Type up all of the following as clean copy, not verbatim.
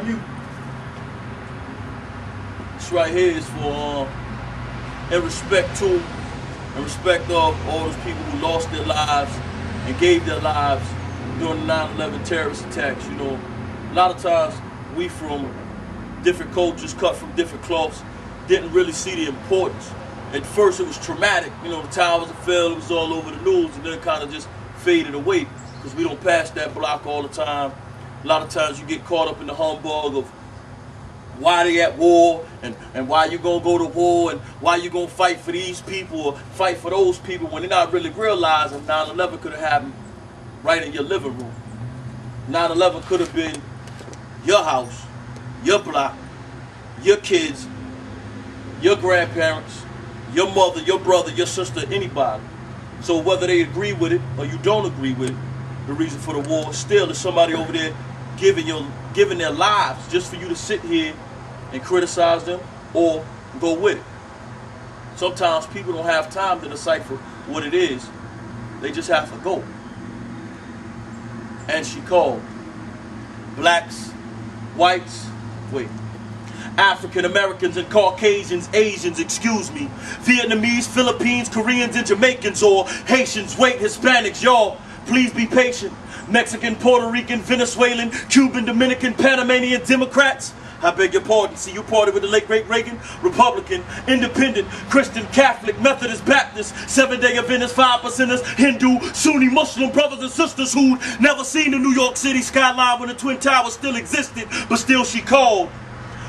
On you. This right here is for in respect to, in respect of all those people who lost their lives and gave their lives during the 9/11 terrorist attacks. You know, a lot of times we from different cultures, cut from different cloths, didn't really see the importance. At first it was traumatic, you know, the towers fell, it was all over the news, and then it kind of just faded away because we don't pass that block all the time. A lot of times you get caught up in the humbug of why they at war and why you gonna go to war and why you gonna fight for these people or fight for those people when they're not really realizing 9/11 could have happened right in your living room. 9/11 could have been your house, your block, your kids, your grandparents, your mother, your brother, your sister, anybody. So whether they agree with it or you don't agree with it, the reason for the war still is somebody over there giving their lives just for you to sit here and criticize them or go with it. Sometimes people don't have time to decipher what it is. They just have to go. And she called. Blacks, whites, African Americans and Caucasians, Asians, excuse me, Vietnamese, Philippines, Koreans, and Jamaicans, or Haitians, Hispanics, y'all, please be patient. Mexican, Puerto Rican, Venezuelan, Cuban, Dominican, Panamanian, Democrats, I beg your pardon. See, you party with the late great Reagan, Republican, Independent, Christian, Catholic, Methodist, Baptist, Seventh-day Adventist, 5%ers, Hindu, Sunni, Muslim brothers and sisters who'd never seen the New York City skyline when the Twin Towers still existed, but still she called.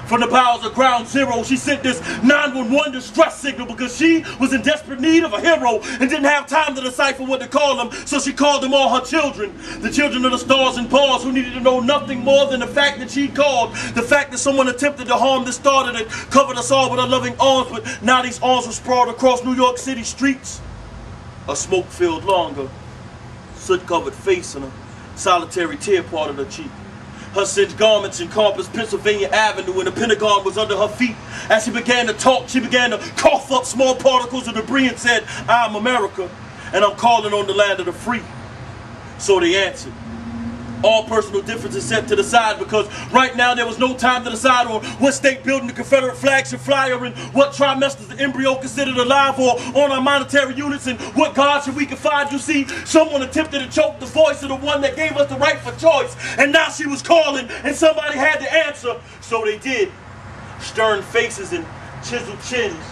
From the bowels of ground zero, she sent this 911 distress signal because she was in desperate need of a hero and didn't have time to decipher what to call them, so she called them all her children. The children of the stars and bars who needed to know nothing more than the fact that she called, the fact that someone attempted to harm the star that had covered us all with her loving arms, but now these arms were sprawled across New York City streets. A smoke-filled lung, a soot-covered face, and a solitary tear parted her cheek. Her singed garments encompassed Pennsylvania Avenue, and the Pentagon was under her feet. As she began to talk, she began to cough up small particles of debris and said, "I'm America, and I'm calling on the land of the free." So they answered. All personal differences set to the side, because right now there was no time to decide on what state building the Confederate flag should fly, or in what trimesters the embryo considered alive, or on our monetary units, and what God should we confide. You see, someone attempted to choke the voice of the one that gave us the right for choice, and now she was calling, and somebody had to answer. So they did. Stern faces and chiseled chins,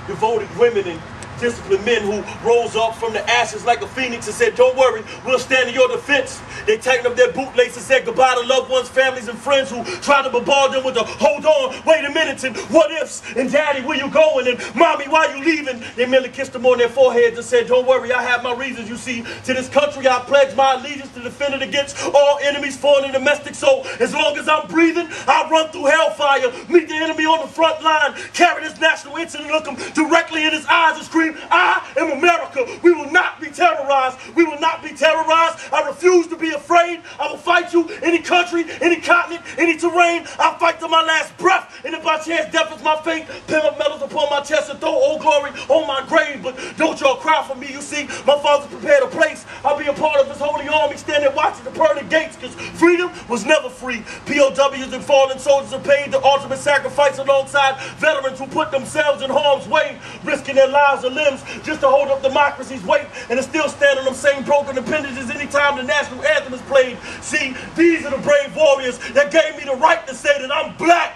devoted women and disciplined men who rose up from the ashes like a phoenix and said, "Don't worry, we'll stand in your defense." They tightened up their bootlaces and said goodbye to loved ones, families, and friends who tried to bombard them with the "hold on, wait a minute," and "what ifs," and "daddy, where you going?" and "mommy, why you leaving?" They merely kissed them on their foreheads and said, "Don't worry, I have my reasons. You see, to this country I pledge my allegiance to defend it against all enemies, foreign and domestic. So as long as I'm breathing, I'll run through hellfire, meet the enemy on the front line, carry this national incident, look him directly in his eyes and scream, "I am America. We will not be terrorized. We will not be terrorized. I refuse to be afraid. I will fight you any country, any continent, any terrain. I'll fight to my last breath. And if by chance death is my fate, pin up medals upon my chest and throw old glory on my grave. But don't y'all cry for me. You see, my father's prepared a place. I'll be a part of his holy army, standing watching the pearly gates, because freedom was never free. POWs and fallen soldiers have paid the ultimate sacrifice alongside veterans who put themselves in harm's way, risking their lives and limbs just to hold up democracy's weight, and to still stand on them same broken appendages anytime the national anthem is played. See, these are the brave warriors that gave me the right to say that I'm black,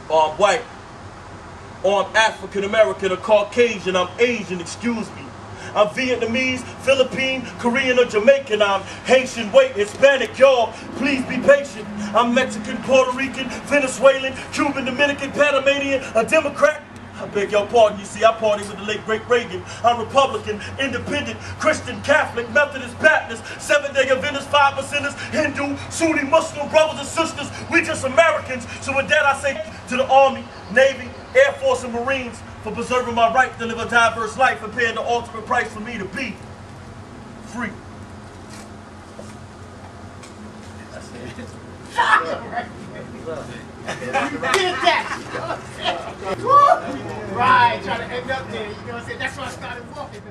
or I'm white, or I'm African American, or Caucasian, I'm Asian, excuse me. I'm Vietnamese, Philippine, Korean, or Jamaican. I'm Haitian, Hispanic, y'all, please be patient. I'm Mexican, Puerto Rican, Venezuelan, Cuban, Dominican, Panamanian, a Democrat. I beg your pardon. You see, I party with the late great Reagan. I'm Republican, Independent, Christian, Catholic, Methodist, Baptist, Seventh-day Adventist, 5%ers, Hindu, Sunni, Muslim brothers and sisters. We just Americans. So with that, I say to the Army, Navy, Air Force, and Marines for preserving my right to live a diverse life and paying the ultimate price for me to be free. That's it. Did that! Right, trying to end up there, you know what I'm saying? That's why I started walking.